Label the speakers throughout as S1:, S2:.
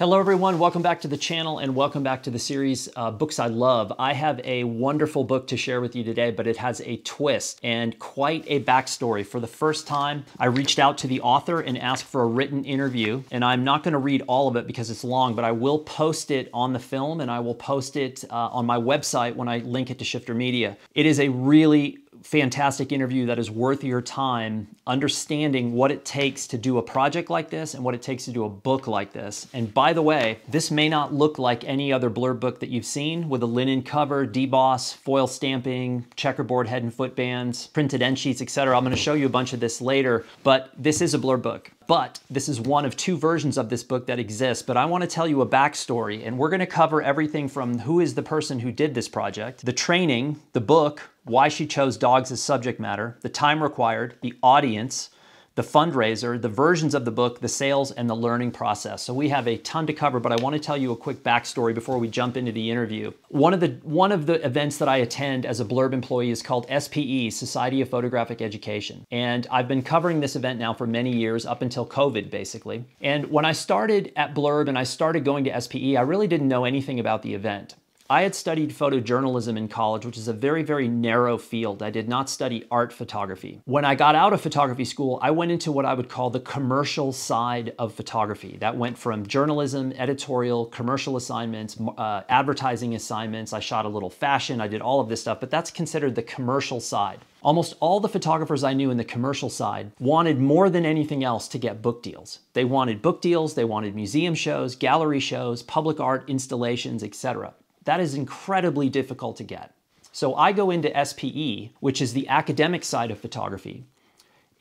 S1: Hello everyone, welcome back to the channel and welcome back to the series Books I Love. I have a wonderful book to share with you today, but it has a twist and quite a backstory. For the first time, I reached out to the author and asked for a written interview, and I'm not going to read all of it because it's long, but I will post it on the film and I will post it on my website when I link it to Shifter Media. It is a really fantastic interview that is worth your time understanding what it takes to do a project like this and what it takes to do a book like this. And by the way, this may not look like any other Blurb book that you've seen with a linen cover, deboss, foil stamping, checkerboard head and foot bands, printed end sheets, etc. I'm going to show you a bunch of this later, but this is a Blurb book. But this is one of two versions of this book that exists, but I want to tell you a backstory, and we're going to cover everything from who is the person who did this project, the training, the book, why she chose dogs as subject matter, the time required, the audience, the fundraiser, the versions of the book, the sales, and the learning process. So we have a ton to cover, but I want to tell you a quick backstory before we jump into the interview. One of the events that I attend as a Blurb employee is called SPE, Society of Photographic Education. And I've been covering this event now for many years, up until COVID, basically. And when I started at Blurb and I started going to SPE, I really didn't know anything about the event. I had studied photojournalism in college, which is a very, very narrow field. I did not study art photography. When I got out of photography school, I went into what I would call the commercial side of photography. That went from journalism, editorial, commercial assignments, advertising assignments. I shot a little fashion. I did all of this stuff, but that's considered the commercial side. Almost all the photographers I knew in the commercial side wanted more than anything else to get book deals. They wanted book deals, they wanted museum shows, gallery shows, public art installations, etc. That is incredibly difficult to get. So I go into SPE, which is the academic side of photography,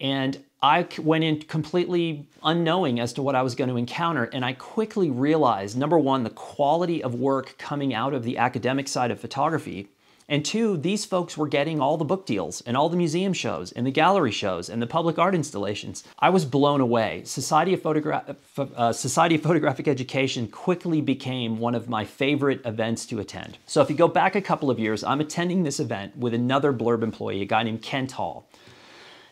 S1: and I went in completely unknowing as to what I was going to encounter, and I quickly realized, number one, the quality of work coming out of the academic side of photography, and two, these folks were getting all the book deals and all the museum shows and the gallery shows and the public art installations. I was blown away. Society of Photographic Education quickly became one of my favorite events to attend. So if you go back a couple of years, I'm attending this event with another Blurb employee, a guy named Kent Hall.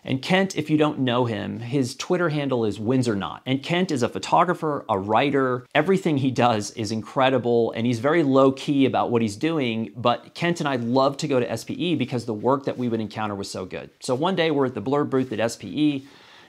S1: And Kent, if you don't know him, his Twitter handle is WindsorNot. And Kent is a photographer, a writer. Everything he does is incredible, and he's very low-key about what he's doing, but Kent and I love to go to SPE because the work that we would encounter was so good. So one day we're at the Blurb booth at SPE,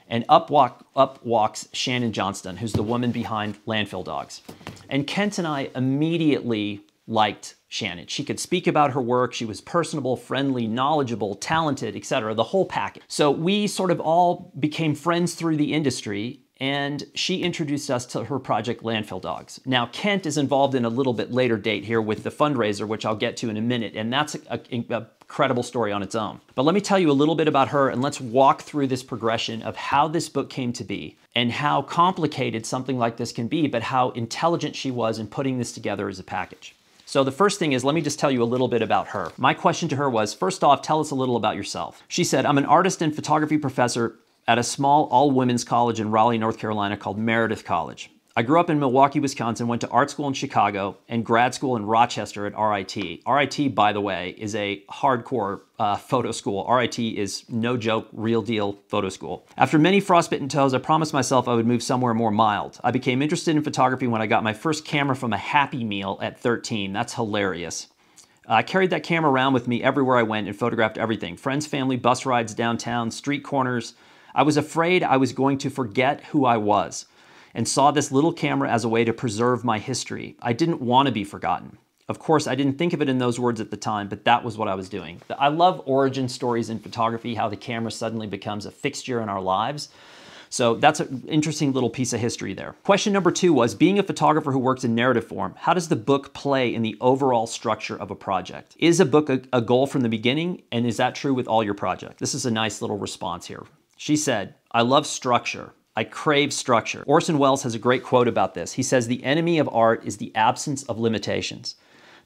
S1: and up walks Shannon Johnstone, who's the woman behind Landfill Dogs. And Kent and I immediately liked Shannon. She could speak about her work. She was personable, friendly, knowledgeable, talented, etc., the whole package. So we sort of all became friends through the industry, and she introduced us to her project, Landfill Dogs. Now, Kent is involved in a little bit later date here with the Fundraiser, which I'll get to in a minute, and that's a incredible story on its own. But let me tell you a little bit about her, and let's walk through this progression of how this book came to be and how complicated something like this can be, but how intelligent she was in putting this together as a package. So the first thing is, let me just tell you a little bit about her. My question to her was, first off, tell us a little about yourself. She said, I'm an artist and photography professor at a small all-women's college in Raleigh, North Carolina called Meredith College. I grew up in Milwaukee, Wisconsin, went to art school in Chicago and grad school in Rochester at RIT. RIT, by the way, is a hardcore photo school. RIT is no joke, real deal photo school. After many frostbitten toes, I promised myself I would move somewhere more mild. I became interested in photography when I got my first camera from a Happy Meal at 13. That's hilarious. I carried that camera around with me everywhere I went and photographed everything. Friends, family, bus rides downtown, street corners. I was afraid I was going to forget who I was, and saw this little camera as a way to preserve my history. I didn't want to be forgotten. Of course, I didn't think of it in those words at the time, but that was what I was doing. I love origin stories in photography, how the camera suddenly becomes a fixture in our lives. So that's an interesting little piece of history there. Question number two was, being a photographer who works in narrative form, how does the book play in the overall structure of a project? Is a book a goal from the beginning, and is that true with all your projects? This is a nice little response here. She said, I love structure. I crave structure. Orson Welles has a great quote about this. He says, the enemy of art is the absence of limitations.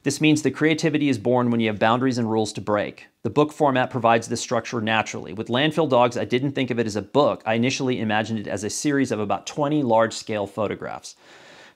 S1: This means that creativity is born when you have boundaries and rules to break. The book format provides this structure naturally. With Landfill Dogs, I didn't think of it as a book. I initially imagined it as a series of about 20 large-scale photographs.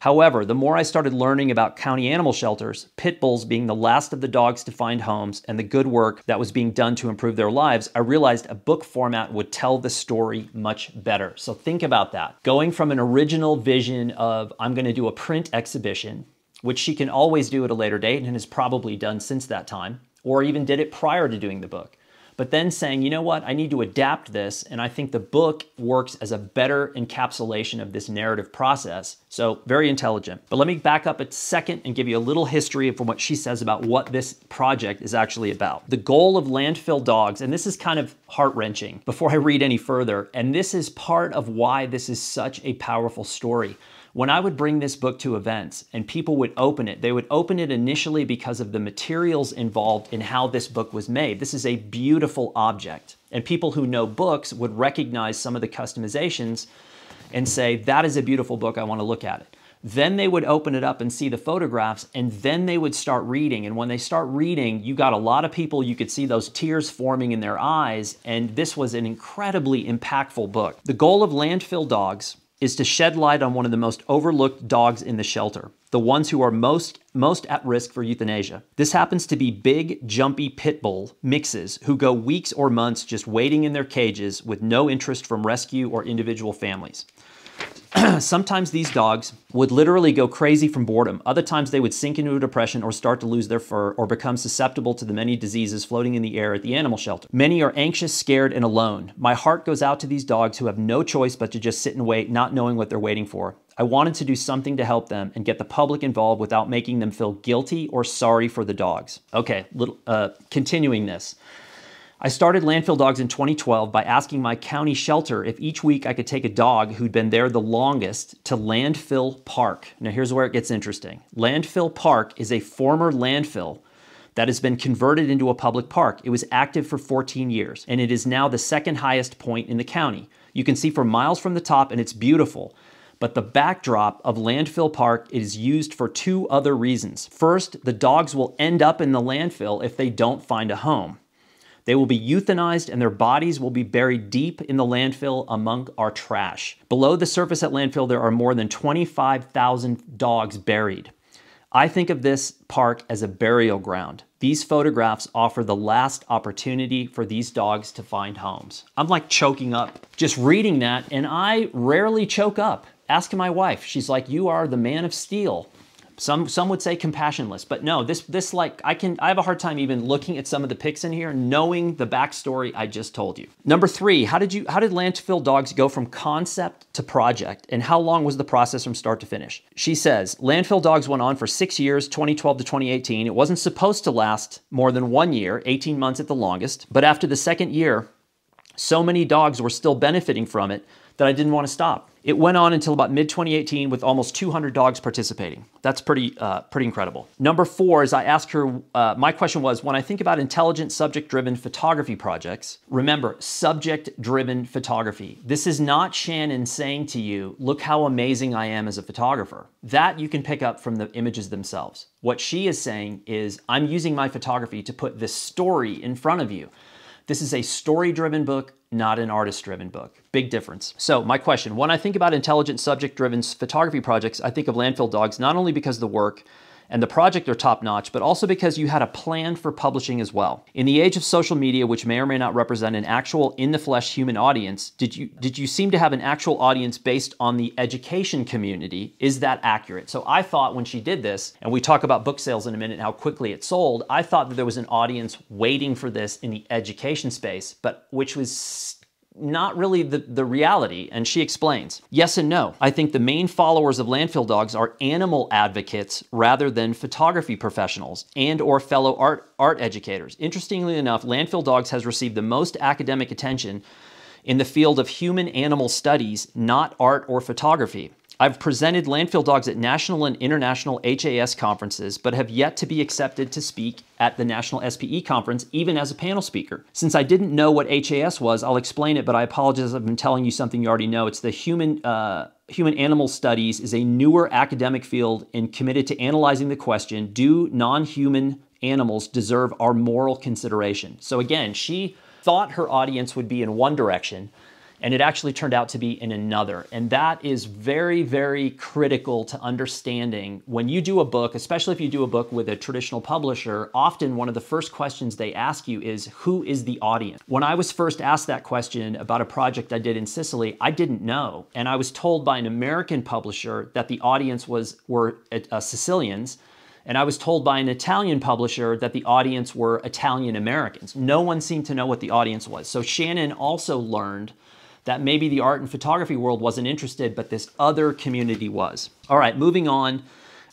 S1: However, the more I started learning about county animal shelters, pit bulls being the last of the dogs to find homes, and the good work that was being done to improve their lives, I realized a book format would tell the story much better. So think about that. Going from an original vision of, I'm going to do a print exhibition, which she can always do at a later date and has probably done since that time, or even did it prior to doing the book. But then saying, you know what, I need to adapt this, and I think the book works as a better encapsulation of this narrative process. So very intelligent. But let me back up a second and give you a little history from what she says about what this project is actually about. The goal of Landfill Dogs, and this is kind of heart-wrenching before I read any further, and this is part of why this is such a powerful story. When I would bring this book to events and people would open it, they would open it initially because of the materials involved in how this book was made. This is a beautiful object. And people who know books would recognize some of the customizations and say, that is a beautiful book, I want to look at it. Then they would open it up and see the photographs, and then they would start reading. And when they start reading, you got a lot of people, you could see those tears forming in their eyes, and this was an incredibly impactful book. The goal of Landfill Dogs is to shed light on one of the most overlooked dogs in the shelter, the ones who are most at risk for euthanasia. This happens to be big, jumpy pit bull mixes who go weeks or months just waiting in their cages with no interest from rescue or individual families. Sometimes these dogs would literally go crazy from boredom. Other times they would sink into a depression or start to lose their fur or become susceptible to the many diseases floating in the air at the animal shelter. Many are anxious, scared, and alone. My heart goes out to these dogs who have no choice but to just sit and wait, not knowing what they're waiting for. I wanted to do something to help them and get the public involved without making them feel guilty or sorry for the dogs. Okay, continuing this. I started Landfill Dogs in 2012 by asking my county shelter if each week I could take a dog who'd been there the longest to Landfill Park. Now here's where it gets interesting. Landfill Park is a former landfill that has been converted into a public park. It was active for 14 years, and it is now the second highest point in the county. You can see for miles from the top, and it's beautiful. But the backdrop of Landfill Park is used for two other reasons. First, the dogs will end up in the landfill if they don't find a home. They will be euthanized and their bodies will be buried deep in the landfill among our trash. Below the surface at landfill, there are more than 25,000 dogs buried. I think of this park as a burial ground. These photographs offer the last opportunity for these dogs to find homes. I'm like choking up just reading that, and I rarely choke up. Ask my wife. She's like, you are the man of steel. Some would say compassionless, but no, this like, I have a hard time even looking at some of the pics in here, knowing the backstory I just told you. Number 3, how did Landfill Dogs go from concept to project, and how long was the process from start to finish? She says, Landfill Dogs went on for 6 years, 2012 to 2018. It wasn't supposed to last more than 1 year, 18 months at the longest, but after the second year, so many dogs were still benefiting from it that I didn't want to stop. It went on until about mid-2018 with almost 200 dogs participating. That's pretty incredible. Number 4 is I asked her, my question was, when I think about intelligent subject-driven photography projects, remember, subject-driven photography. This is not Shannon saying to you, look how amazing I am as a photographer. That you can pick up from the images themselves. What she is saying is, I'm using my photography to put this story in front of you. This is a story-driven book, not an artist-driven book. Big difference. So my question, when I think about intelligent subject-driven photography projects, I think of Landfill Dogs not only because the work and the project are top-notch, but also because you had a plan for publishing as well. In the age of social media, which may or may not represent an actual in-the-flesh human audience, did you seem to have an actual audience based on the education community? Is that accurate? So I thought when she did this, and we talk about book sales in a minute, how quickly it sold, I thought that there was an audience waiting for this in the education space, but which was not really the reality, and she explains. Yes and no. I think the main followers of Landfill Dogs are animal advocates rather than photography professionals and or fellow art educators. Interestingly enough, Landfill Dogs has received the most academic attention in the field of human-animal studies, not art or photography. I've presented Landfill Dogs at national and international HAS conferences, but have yet to be accepted to speak at the National SPE conference, even as a panel speaker. Since I didn't know what HAS was, I'll explain it, but I apologize, I've been telling you something you already know. It's the human-animal studies is a newer academic field and committed to analyzing the question, do non-human animals deserve our moral consideration? So again, she thought her audience would be in one direction, and it actually turned out to be in another. And that is very, very critical to understanding when you do a book, especially if you do a book with a traditional publisher. Often one of the first questions they ask you is, who is the audience? When I was first asked that question about a project I did in Sicily, I didn't know. And I was told by an American publisher that the audience were Sicilians. And I was told by an Italian publisher that the audience were Italian Americans. No one seemed to know what the audience was. So Shannon also learned that maybe the art and photography world wasn't interested, but this other community was. All right, moving on.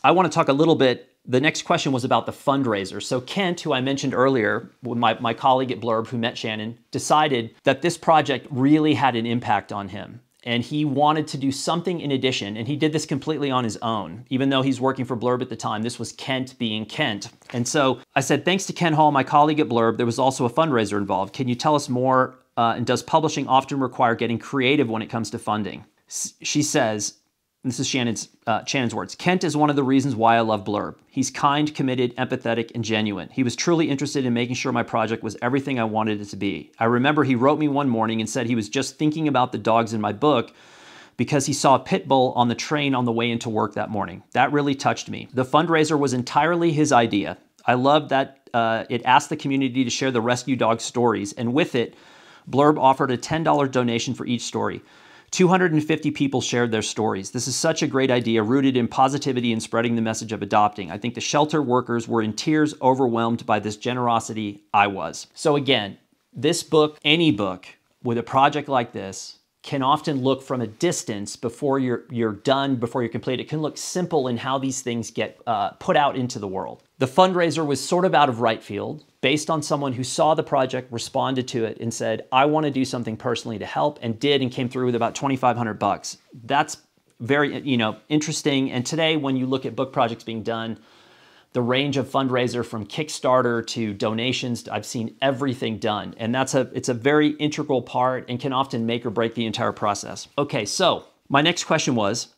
S1: I want to talk a little bit. The next question was about the fundraiser. So Kent, who I mentioned earlier, my colleague at Blurb who met Shannon, decided that this project really had an impact on him. And he wanted to do something in addition, and he did this completely on his own. Even though he's working for Blurb at the time, this was Kent being Kent. And so I said, thanks to Ken Hall, my colleague at Blurb, there was also a fundraiser involved. Can you tell us more? And does publishing often require getting creative when it comes to funding? She says, this is Shannon's words, Kent is one of the reasons why I love Blurb. He's kind, committed, empathetic, and genuine. He was truly interested in making sure my project was everything I wanted it to be. I remember he wrote me one morning and said he was just thinking about the dogs in my book because he saw a pit bull on the train on the way into work that morning. That really touched me. The fundraiser was entirely his idea. I love that it asked the community to share the rescue dog stories, and with it, Blurb offered a $10 donation for each story. 250 people shared their stories. This is such a great idea, rooted in positivity and spreading the message of adopting. I think the shelter workers were in tears, overwhelmed by this generosity. I was. So again, this book, any book with a project like this, can often look from a distance before you're done, before you're complete. It can look simple in how these things get put out into the world. The fundraiser was sort of out of right field, based on someone who saw the project, responded to it, and said, I want to do something personally to help, and did, and came through with about $2,500. That's very, interesting. And today, when you look at book projects being done, the range of fundraiser from Kickstarter to donations, I've seen everything done. And it's a very integral part and can often make or break the entire process. Okay, so my next question was,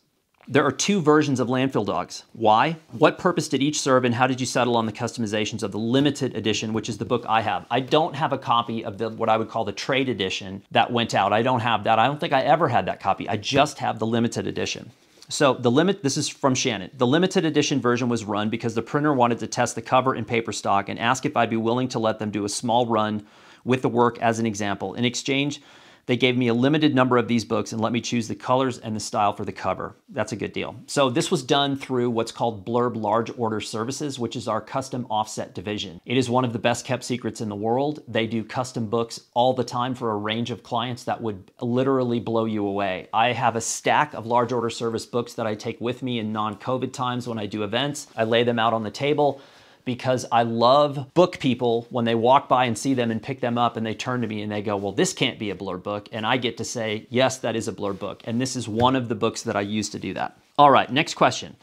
S1: there are two versions of Landfill Dogs. Why? What purpose did each serve, and how did you settle on the customizations of the limited edition, which is the book I have? I don't have a copy of what I would call the trade edition that went out. I don't have that. I don't think I ever had that copy. I just have the limited edition. So this is from Shannon. The limited edition version was run because the printer wanted to test the cover and paper stock and ask if I'd be willing to let them do a small run with the work as an example. In exchange, they gave me a limited number of these books and let me choose the colors and the style for the cover. That's a good deal. So this was done through what's called Blurb Large Order Services, which is our custom offset division. It is one of the best kept secrets in the world. They do custom books all the time for a range of clients that would literally blow you away. I have a stack of large order service books that I take with me in non-COVID times when I do events. I lay them out on the table, because I love book people when they walk by and see them and pick them up and they turn to me and they go, well, this can't be a Blurb book. And I get to say, yes, that is a Blurb book. And this is one of the books that I use to do that. All right, next question.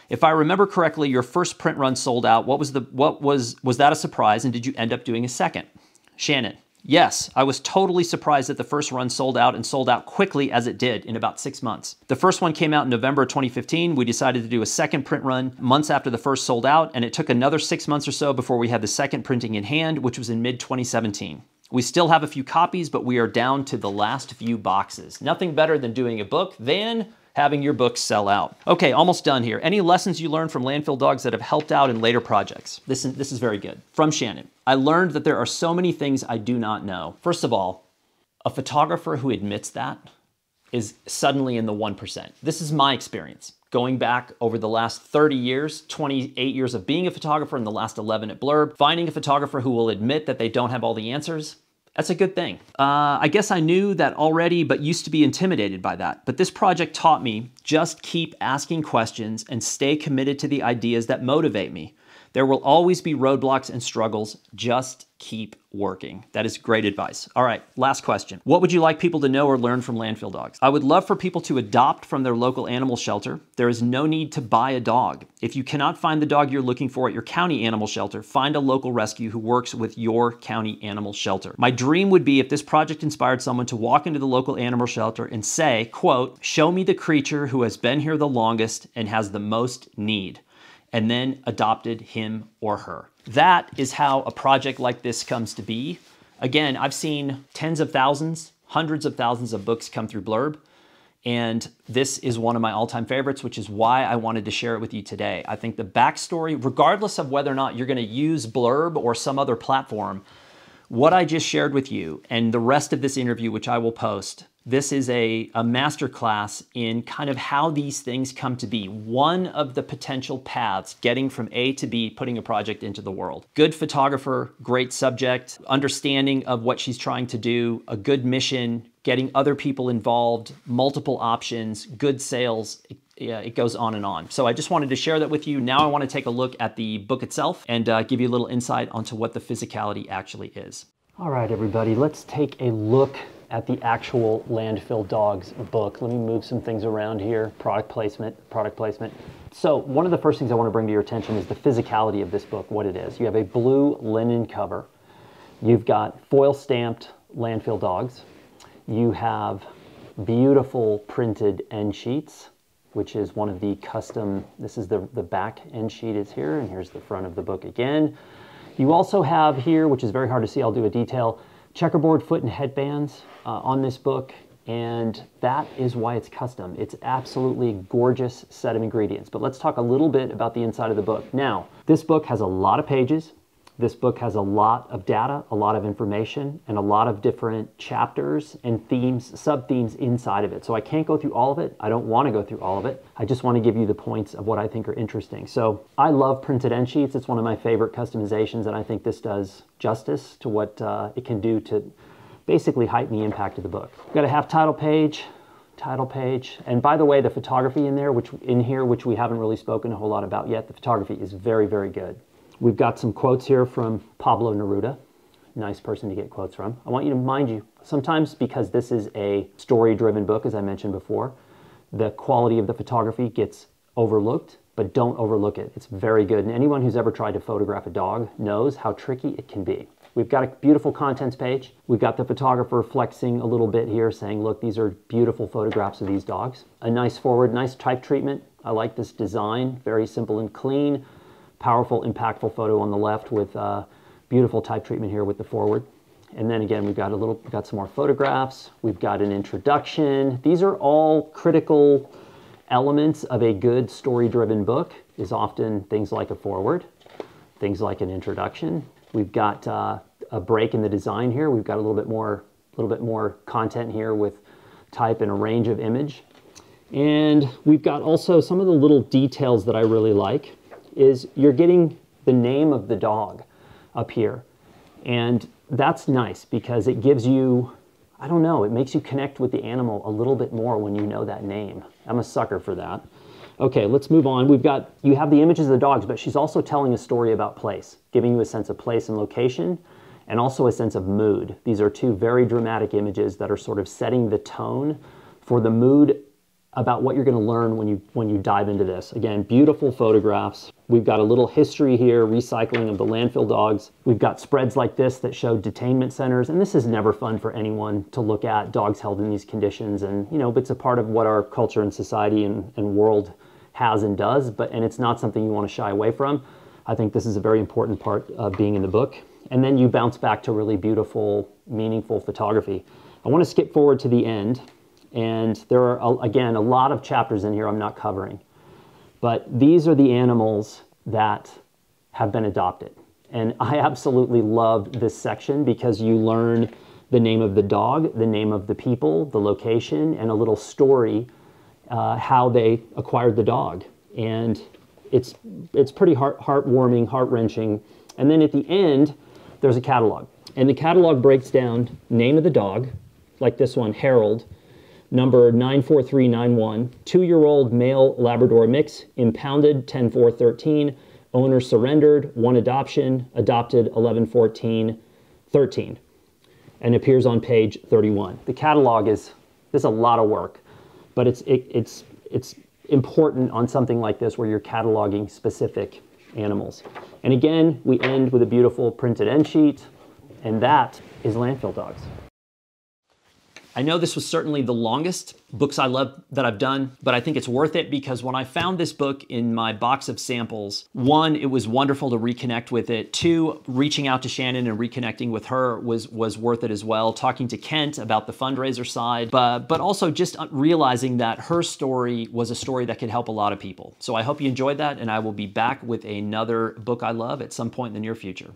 S1: If I remember correctly, your first print run sold out. Was that a surprise, and did you end up doing a second? Shannon. Yes, I was totally surprised that the first run sold out, and sold out quickly as it did in about 6 months. The first one came out in November of 2015. We decided to do a second print run months after the first sold out, and it took another 6 months or so before we had the second printing in hand, which was in mid-2017. We still have a few copies, but we are down to the last few boxes. Nothing better than doing a book than having your books sell out. Okay, almost done here. Any lessons you learned from Landfill Dogs that have helped out in later projects? This is very good. From Shannon. I learned that there are so many things I do not know. First of all, a photographer who admits that is suddenly in the 1%. This is my experience. Going back over the last 30 years, 28 years of being a photographer and the last 11 at Blurb, finding a photographer who will admit that they don't have all the answers, that's a good thing. I guess I knew that already, but used to be intimidated by that. But this project taught me just keep asking questions and stay committed to the ideas that motivate me. There will always be roadblocks and struggles. Just keep working. That is great advice. All right, last question. What would you like people to know or learn from Landfill Dogs? I would love for people to adopt from their local animal shelter. There is no need to buy a dog. If you cannot find the dog you're looking for at your county animal shelter, find a local rescue who works with your county animal shelter. My dream would be if this project inspired someone to walk into the local animal shelter and say, quote, show me the creature who has been here the longest and has the most need, and then adopted him or her. That is how a project like this comes to be. Again, I've seen tens of thousands, Hundreds of thousands of books come through Blurb, and this is one of my all-time favorites, which is why I wanted to share it with you today. I think the backstory, regardless of whether or not you're going to use Blurb or some other platform, what I just shared with you and the rest of this interview, which I will post, this is a masterclass in kind of how these things come to be. One of the potential paths getting from A to B, putting a project into the world. Good photographer, great subject, understanding of what she's trying to do, a good mission, getting other people involved, multiple options, good sales. It goes on and on. So I just wanted to share that with you. Now I want to take a look at the book itself and give you a little insight onto what the physicality actually is. All right, everybody, let's take a look at the actual Landfill Dogs book. Let me move some things around here. Product placement. So one of the first things I want to bring to your attention is the physicality of this book, what it is. You have a blue linen cover. You've got foil stamped Landfill Dogs. You have beautiful printed end sheets, which is one of the custom, this is the back end sheet is here, and here's the front of the book again. You also have here, which is very hard to see, I'll do a detail, checkerboard foot and headbands on this book, and that is why it's custom. It's absolutely gorgeous set of ingredients. But let's talk a little bit about the inside of the book. Now, this book has a lot of pages. This book has a lot of data, a lot of information, and a lot of different chapters and themes, sub-themes inside of it. So I can't go through all of it. I don't want to go through all of it. I just want to give you the points of what I think are interesting. So I love printed end sheets. It's one of my favorite customizations, and I think this does justice to what it can do to basically heighten the impact of the book. We've got a half title page, and by the way, the photography in here, which we haven't really spoken a whole lot about yet, the photography is very, very good. We've got some quotes here from Pablo Neruda. Nice person to get quotes from. I want you to mind you, sometimes because this is a story-driven book, as I mentioned before, the quality of the photography gets overlooked, but don't overlook it. It's very good. And anyone who's ever tried to photograph a dog knows how tricky it can be. We've got a beautiful contents page. We've got the photographer flexing a little bit here, saying, look, these are beautiful photographs of these dogs. A nice forward, nice type treatment. I like this design, very simple and clean. Powerful, impactful photo on the left with beautiful type treatment here with the forward. And then again, we've got some more photographs. We've got an introduction. These are all critical elements of a good story-driven book, is often things like a forward, things like an introduction. We've got a break in the design here. We've got a little bit more content here with type and a range of image. And we've got also some of the little details that I really like is you're getting the name of the dog up here. And that's nice because it gives you, I don't know, it makes you connect with the animal a little bit more when you know that name. I'm a sucker for that. Okay, let's move on. You have the images of the dogs, but she's also telling a story about place, giving you a sense of place and location, and also a sense of mood. These are two very dramatic images that are sort of setting the tone for the mood about what you're going to learn when you dive into this. Again, beautiful photographs. We've got a little history here, recycling of the landfill dogs. We've got spreads like this that show detainment centers, and this is never fun for anyone to look at, dogs held in these conditions, and it's a part of what our culture and society and world has and does, and it's not something you want to shy away from. I think this is a very important part of being in the book. And then you bounce back to really beautiful, meaningful photography. I want to skip forward to the end. And there are, again, a lot of chapters in here I'm not covering. But these are the animals that have been adopted. And I absolutely love this section because you learn the name of the dog, the name of the people, the location, and a little story, how they acquired the dog. And it's pretty heartwarming, heart-wrenching. And then at the end, there's a catalog. And the catalog breaks down name of the dog, like this one, Harold, number 94391, 2-year-old male Labrador mix, impounded 10/4/13, owner surrendered, 1 adoption, adopted 11/14/13, and appears on page 31. The catalog is a lot of work, but it's important on something like this where you're cataloging specific animals. And again, we end with a beautiful printed end sheet, and that is Landfill Dogs. I know this was certainly the longest Books I Love that I've done, but I think it's worth it because when I found this book in my box of samples, one, it was wonderful to reconnect with it. Two, reaching out to Shannon and reconnecting with her was worth it as well. Talking to Kent about the fundraiser side, but also just realizing that her story was a story that could help a lot of people. So I hope you enjoyed that, and I will be back with another book I love at some point in the near future.